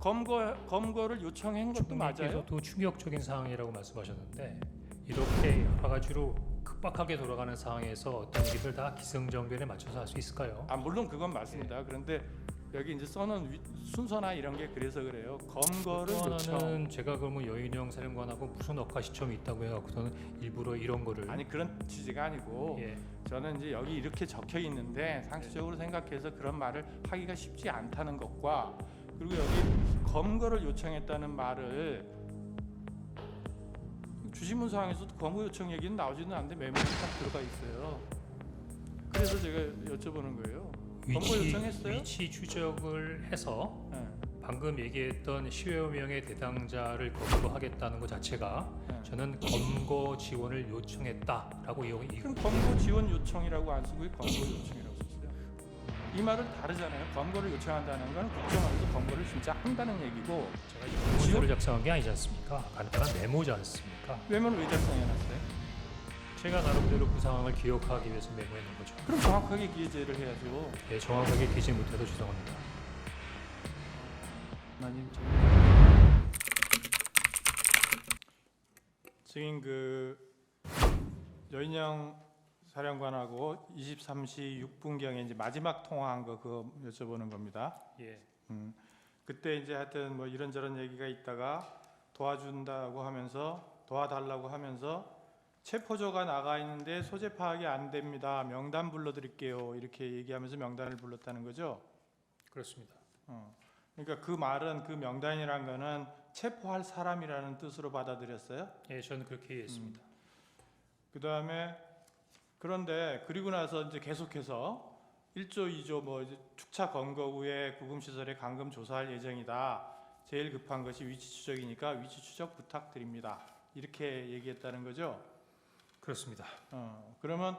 검거를 요청한 것도 맞아요. 총리께서도 충격적인 상황이라고 말씀하셨는데 이렇게 여러 가지로 급박하게 돌아가는 상황에서 어떤 일을 다 기승전결에 맞춰서 할 수 있을까요? 물론 그건 맞습니다. 그런데 여기 이제 써놓은 순서나 이런 게 그래서 그래요. 검거를 또 요청. 하나는 제가 그러면 여인영 사령관하고 무슨 억하 시점이 있다고 해갖고서는 일부러 이런 거를 아니 그런 취지가 아니고 예. 저는 이제 여기 이렇게 적혀 있는데 상식적으로 생각해서 그런 말을 하기가 쉽지 않다는 것과 그리고 여기 검거를 요청했다는 말을 주신문서항에서도 검거 요청 얘기는 나오지는 않는데 메모에 딱 들어가 있어요. 그래서 제가 여쭤보는 거예요. 검거 요청했어요? 위치 추적을 해서 네. 방금 얘기했던 10여 명의 대상자를 검거하겠다는 것 자체가 네. 저는 검거 지원을 요청했다라고 그럼 검거 지원 요청이라고 안 쓰고 검거 요청이라고 썼어요. 이 말은 다르잖아요. 검거를 요청한다는 건 국정원에서 검거를 진짜 한다는 얘기고 제가 문서를 작성한 게 아니지 않습니까? 간단한 메모지 않습니까? 메모는 왜 작성해놨어요? 제가 나름대로 그 상황을 기억하기 위해서 메모해놓은 거죠. 그럼 정확하게 기재를 해야죠. 예, 정확하게 기재 못해서 죄송합니다. 마님 증인 여인영 사령관하고 23시 6분경에 이제 마지막 통화한 거 그거 여쭤보는 겁니다. 예. 그때 이제 하여튼 뭐 이런저런 얘기가 있다가 도와준다고 하면서 도와달라고 하면서 체포조가 나가 있는데 소재 파악이 안 됩니다. 명단 불러드릴게요. 이렇게 얘기하면서 명단을 불렀다는 거죠. 그렇습니다. 그러니까 그 말은 그 명단이란 거는 체포할 사람이라는 뜻으로 받아들였어요. 예, 저는 그렇게 이해했습니다. 그 다음에 그런데 그리고 나서 이제 계속해서 1조, 2조 뭐 이제 축차 검거 후에 구금시설에 감금 조사할 예정이다. 제일 급한 것이 위치 추적이니까 위치 추적 부탁드립니다. 이렇게 얘기했다는 거죠. 그렇습니다. 그러면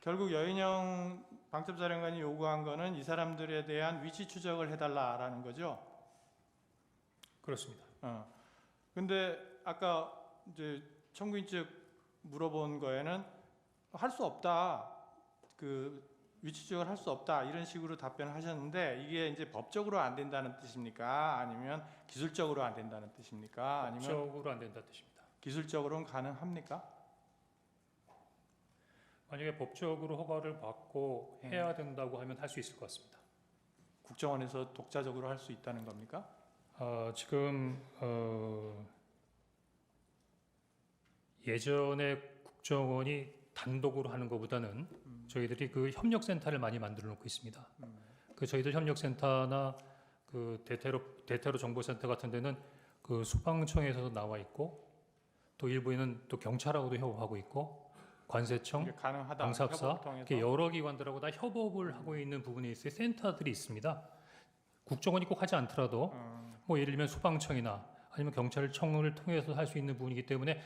결국 여인영 방첩사령관이 요구한 거는 이 사람들에 대한 위치 추적을 해달라라는 거죠. 그렇습니다. 근데 아까 이제 청구인 측 물어본 거에는 할 수 없다. 그 위치 추적을 할 수 없다. 이런 식으로 답변을 하셨는데 이게 이제 법적으로 안 된다는 뜻입니까? 아니면 기술적으로 안 된다는 뜻입니까? 아니면 법적으로 안 된다는 뜻입니다. 기술적으로는 가능합니까? 만약에 법적으로 허가를 받고 해야 된다고 하면 할 수 있을 것 같습니다. 국정원에서 독자적으로 할 수 있다는 겁니까? 지금 예전에 국정원이 단독으로 하는 것보다는 저희들이 그 협력센터를 많이 만들어 놓고 있습니다. 그 저희들 협력센터나 그 대테러 정보센터 같은 데는 그 소방청에서도 나와 있고 또 일부에는 또 경찰하고도 협업하고 있고 관세청, 가능하다. 방사사 이렇게 여러 기관들하고 다 협업을 하고 있는 부분에 있어서 센터들이 있습니다. 국정원이 꼭 하지 않더라도 뭐 예를 들면 소방청이나 아니면 경찰청을 통해서 할 수 있는 부분이기 때문에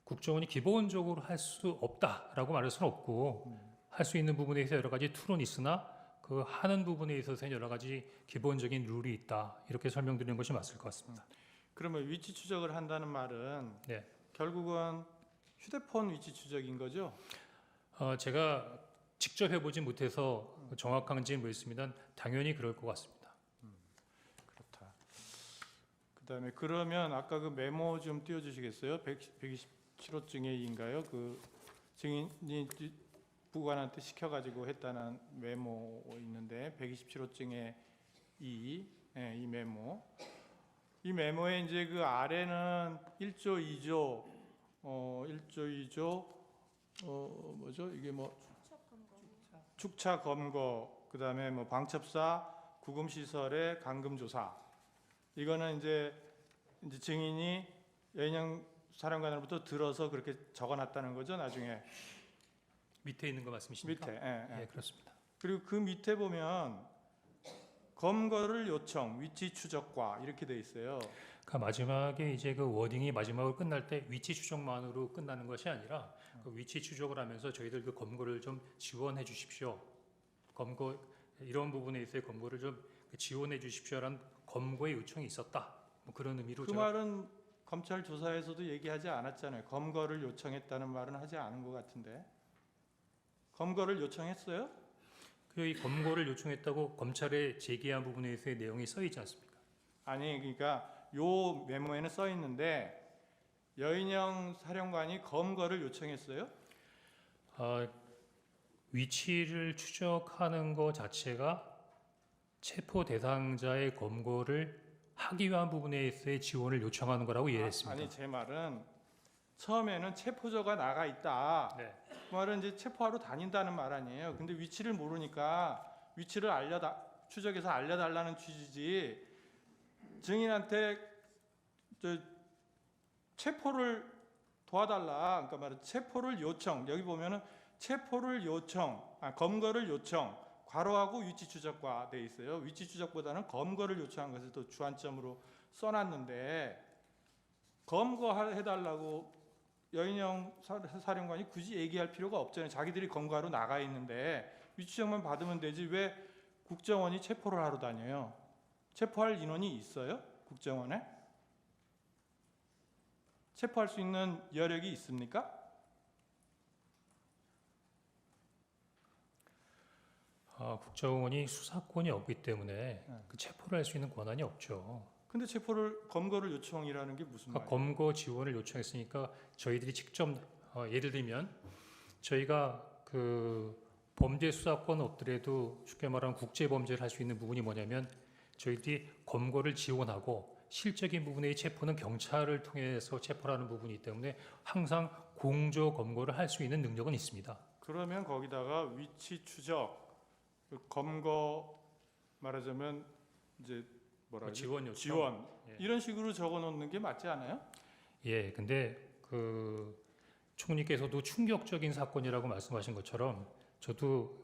국정원이 기본적으로 할 수 없다라고 말할 수는 없고 할 수 있는 부분에 있어 여러 가지 툴은 있으나 그 하는 부분에 있어서 여러 가지 기본적인 룰이 있다 이렇게 설명드리는 것이 맞을 것 같습니다. 그러면 위치 추적을 한다는 말은 네. 결국은 휴대폰 위치 추적인 거죠? 제가 직접 해보지 못해서 정확한지 모르겠습니다. 당연히 그럴 것 같습니다. 그렇다. 그다음에 그러면 아까 그 메모 좀 띄워주시겠어요? 127호증에인가요? 그 증인이 부관한테 시켜가지고 했다는 메모 있는데 127호증에 이 메모. 이 메모에 이제 그 아래는 1조, 2조 1조, 2조 뭐죠? 이게 뭐 축차 검거 그다음에 뭐 방첩사 구금 시설의 감금 조사. 이거는 이제 증인이 여인영 사령관으로부터 들어서 그렇게 적어놨다는 거죠. 나중에 밑에 있는 거 말씀이십니까? 밑에. 예, 그렇습니다. 그리고 그 밑에 보면 검거를 요청, 위치 추적과 이렇게 돼 있어요. 그러니까 마지막에 이제 그 워딩이 마지막으로 끝날 때 위치 추적만으로 끝나는 것이 아니라 그 위치 추적을 하면서 저희들 그 검거를 좀 지원해 주십시오. 검거 이런 부분에 있어서 검거를 좀 지원해 주십시오라는 검거의 요청이 있었다. 뭐 그런 의미로 그 말은 검찰 조사에서도 얘기하지 않았잖아요. 검거를 요청했다는 말은 하지 않은 것 같은데. 검거를 요청했어요? 이 검거를 요청했다고 검찰에 제기한 부분에 있어서 내용이 써 있지 않습니까? 아니 그러니까 요 메모에는 써 있는데 여인영 사령관이 검거를 요청했어요? 아, 위치를 추적하는 것 자체가 체포 대상자의 검거를 하기 위한 부분에 있어의 지원을 요청하는 거라고 이해했습니다. 아니 제 말은 처음에는 체포조가 나가 있다. 네. 그 말은 이제 체포하러 다닌다는 말 아니에요. 근데 위치를 모르니까 위치를 추적해서 알려달라는 취지지. 증인한테 체포를 도와달라. 그러니까 말은 체포를 요청. 여기 보면은 체포를 요청, 검거를 요청. 괄호하고 위치 추적과 돼 있어요. 위치 추적보다는 검거를 요청한 것을 더 주안점으로 써놨는데 검거해달라고 여인영 사령관이 굳이 얘기할 필요가 없잖아요. 자기들이 검거하러 나가 있는데 위치 추적만 받으면 되지 왜 국정원이 체포를 하러 다녀요? 체포할 인원이 있어요? 국정원에? 체포할 수 있는 여력이 있습니까? 국정원이 수사권이 없기 때문에 그 체포를 할 수 있는 권한이 없죠. 근데 검거를 요청이라는 게 무슨 말이에요? 검거 지원을 요청했으니까 저희들이 직접 예를 들면 저희가 그 범죄 수사권 없더라도 쉽게 말하면 국제 범죄를 할 수 있는 부분이 뭐냐면 저희들이 검거를 지원하고 실적인 부분의 체포는 경찰을 통해서 체포를 하는 부분이기 때문에 항상 공조 검거를 할 수 있는 능력은 있습니다. 그러면 거기다가 위치 추적, 그 검거 말하자면 이제 뭐라 그러지? 지원 요청. 지원 예. 이런 식으로 적어 놓는 게 맞지 않아요? 예, 근데 그 총리께서도 충격적인 사건이라고 말씀하신 것처럼 저도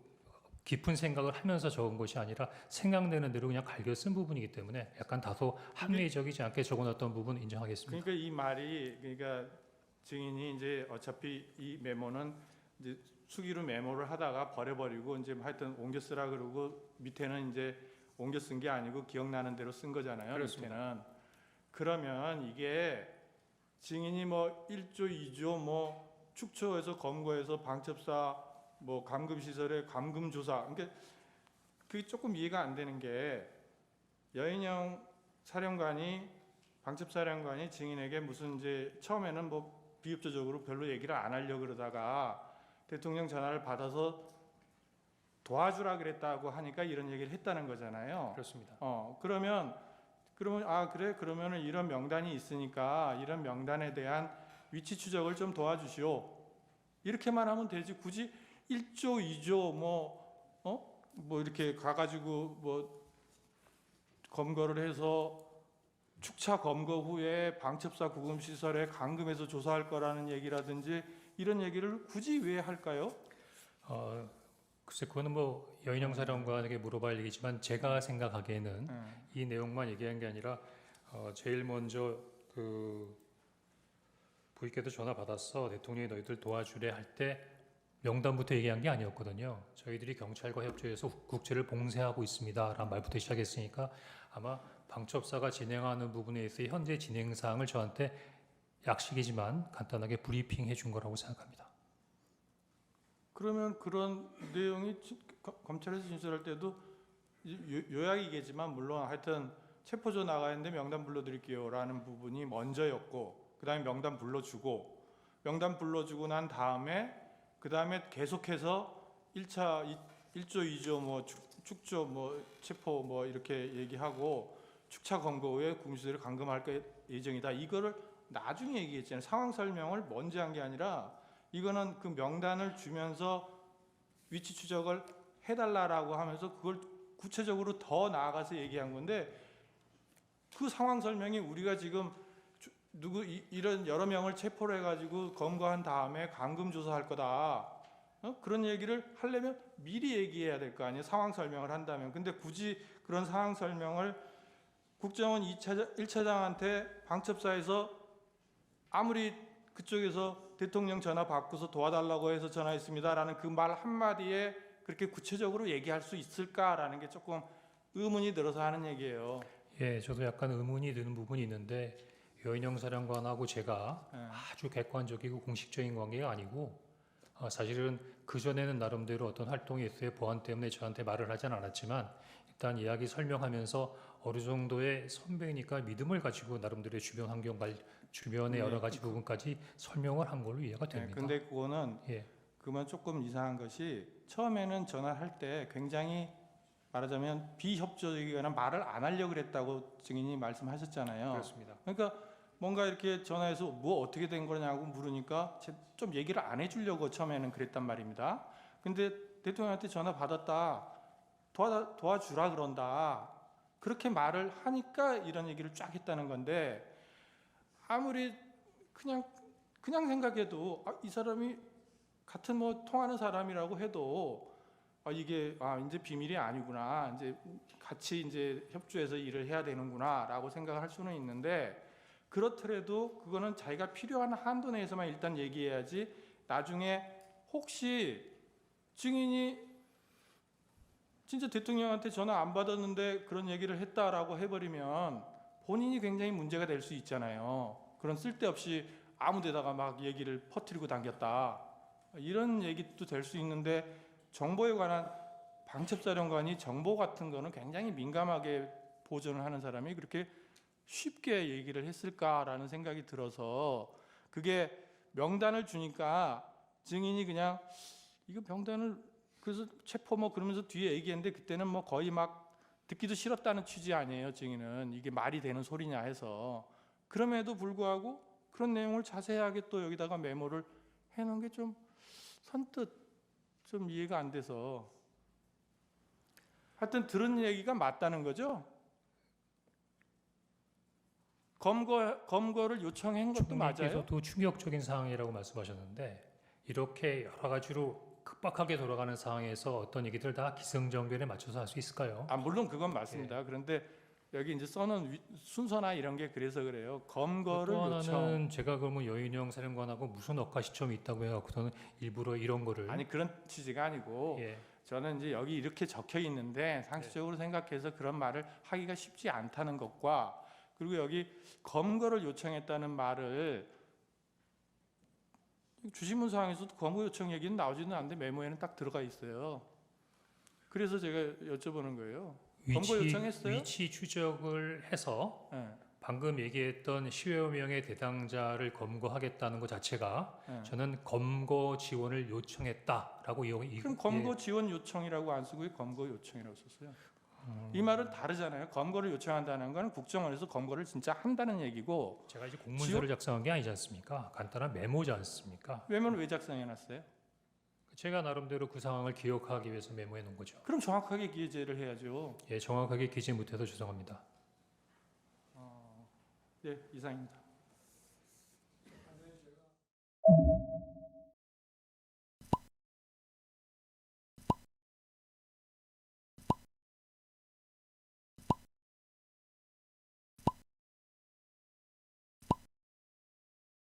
깊은 생각을 하면서 적은 것이 아니라 생각되는 대로 그냥 갈겨 쓴 부분이기 때문에 약간 다소 합리적이지 않게 적어놨던 부분 인정하겠습니다. 그러니까 이 말이 그러니까 증인이 이제 어차피 이 메모는 이제 수기로 메모를 하다가 버려버리고 이제 하여튼 옮겨 쓰라 그러고 밑에는 이제 옮겨 쓴 게 아니고 기억나는 대로 쓴 거잖아요. 그렇습니다. 밑에는. 그러면 이게 증인이 뭐 1조, 2조 뭐 축초해서 검거해서 방첩사 뭐 감금시설의 감금조사 그러니까 그게 조금 이해가 안 되는 게 여인영 사령관이 방첩사령관이 증인에게 무슨 이제 처음에는 뭐 비협조적으로 별로 얘기를 안 하려고 그러다가 대통령 전화를 받아서 도와주라 그랬다고 하니까 이런 얘기를 했다는 거잖아요. 그렇습니다. 그러면 그래 그러면은 이런 명단이 있으니까 이런 명단에 대한 위치 추적을 좀 도와주시오. 이렇게만 하면 되지 굳이 1조, 2조 뭐 이렇게 가가지고 뭐 검거를 해서 축차 검거 후에 방첩사 구금시설에 감금해서 조사할 거라는 얘기라든지 이런 얘기를 굳이 왜 할까요? 글쎄 그거는 뭐 여인영 사령관에게 물어봐야 할 얘기지만 제가 생각하기에는 이 내용만 얘기한 게 아니라 제일 먼저 그 부인께도 전화 받았어 대통령이 너희들 도와주래 할 때 명단부터 얘기한 게 아니었거든요. 저희들이 경찰과 협조해서 국제를 봉쇄하고 있습니다라는 말부터 시작했으니까 아마 방첩사가 진행하는 부분에 있어 현재 진행 사항을 저한테 약식이지만 간단하게 브리핑해 준 거라고 생각합니다. 그러면 그런 내용이 검찰에서 진술할 때도 요약이겠지만 물론 하여튼 체포조 나가 있는데 명단 불러드릴게요라는 부분이 먼저였고 그 다음에 명단 불러주고 난 다음에 그 다음에 계속해서 1조 2조 뭐 축조 뭐 체포 뭐 이렇게 얘기하고 축차 검거 후에 구금시설을 감금할 예정이다. 이거를 나중에 얘기했잖아요. 상황 설명을 먼저 한 게 아니라 이거는 그 명단을 주면서 위치 추적을 해달라라고 하면서 그걸 구체적으로 더 나아가서 얘기한 건데 그 상황 설명이 우리가 지금 이런 여러 명을 체포를 해가지고 검거한 다음에 감금 조사할 거다. 그런 얘기를 하려면 미리 얘기해야 될 거 아니에요. 상황 설명을 한다면. 근데 굳이 그런 상황 설명을 국정원 1차장한테 방첩사에서 아무리 그쪽에서 대통령 전화 받고서 도와달라고 해서 전화했습니다라는 그 말 한마디에 그렇게 구체적으로 얘기할 수 있을까라는 게 조금 의문이 들어서 하는 얘기예요. 예, 저도 약간 의문이 드는 부분이 있는데 여인영 사령관하고 제가 아주 객관적이고 공식적인 관계가 아니고 사실은 그 전에는 나름대로 어떤 활동이 있어요. 보안 때문에 저한테 말을 하진 않았지만 일단 이야기 설명하면서 어느 정도의 선배니까 믿음을 가지고 나름대로의 주변 환경 주변의 여러 가지 부분까지 설명을 한 걸로 이해가 네, 됩니다. 근데 그거는 예. 그러면 조금 이상한 것이 처음에는 전화할 때 굉장히 말하자면 비협조적이거나 말을 안 하려고 그랬다고 증인이 말씀하셨잖아요. 그렇습니다. 그러니까 뭔가 이렇게 전화해서 뭐 어떻게 된 거냐고 물으니까 좀 얘기를 안 해주려고 처음에는 그랬단 말입니다. 근데 대통령한테 전화 받았다, 도와주라 그런다, 그렇게 말을 하니까 이런 얘기를 쫙 했다는 건데, 아무리 그냥 생각해도 이 사람이 같은 뭐 통하는 사람이라고 해도 이게 이제 비밀이 아니구나, 이제 같이 이제 협조해서 일을 해야 되는구나라고 생각을 할 수는 있는데, 그렇더라도 그거는 자기가 필요한 한도 내에서만 일단 얘기해야지, 나중에 혹시 증인이 진짜 대통령한테 전화 안 받았는데 그런 얘기를 했다라고 해버리면 본인이 굉장히 문제가 될 수 있잖아요. 그런 쓸데없이 아무 데다가 막 얘기를 퍼뜨리고 당겼다, 이런 얘기도 될 수 있는데, 정보에 관한 방첩사령관이 정보 같은 거는 굉장히 민감하게 보존을 하는 사람이 그렇게 쉽게 얘기를 했을까라는 생각이 들어서, 그게 명단을 주니까 증인이 그냥 이거 명단을 그래서 체포 뭐 그러면서 뒤에 얘기했는데, 그때는 뭐 거의 막 듣기도 싫었다는 취지 아니에요. 증인은 이게 말이 되는 소리냐 해서. 그럼에도 불구하고 그런 내용을 자세하게 또 여기다가 메모를 해놓은 게 좀 선뜻 좀 이해가 안 돼서, 하여튼 들은 얘기가 맞다는 거죠. 검거를 요청한 것도 맞아요. 총리께서도 충격적인 상황이라고 말씀하셨는데, 이렇게 여러 가지로 급박하게 돌아가는 상황에서 어떤 얘기들 다 기승전결에 맞춰서 할 수 있을까요? 물론 그건 맞습니다. 그런데 여기 이제 써놓은 순서나 이런 게 그래서 그래요. 검거를 또 요청. 하나는 제가 그러면 여인영 사령관하고 무슨 억하 시점이 있다고 해갖고서는 일부러 이런 거를 아니 그런 취지가 아니고, 예. 저는 이제 여기 이렇게 적혀 있는데 상식적으로 생각해서 그런 말을 하기가 쉽지 않다는 것과, 그리고 여기 검거를 요청했다는 말을 주신문 사항에서도 검거 요청 얘기는 나오지는 않는데 메모에는 딱 들어가 있어요. 그래서 제가 여쭤보는 거예요. 검거 요청했어요? 위치 추적을 해서 네. 방금 얘기했던 10여 명의 대상자를 검거하겠다는 것 자체가 네. 저는 검거 지원을 요청했다라고 그럼 검거 지원 요청이라고 안 쓰고 왜 검거 요청이라고 썼어요? 이 말은 다르잖아요. 검거를 요청한다는 건 국정원에서 검거를 진짜 한다는 얘기고, 제가 이제 공문서를 작성한 게 아니지 않습니까? 간단한 메모지 않습니까? 메모를 왜 작성해놨어요? 제가 나름대로 그 상황을 기억하기 위해서 메모해 놓은 거죠. 그럼 정확하게 기재를 해야죠. 예, 정확하게 기재 못해서 죄송합니다. 네, 이상입니다.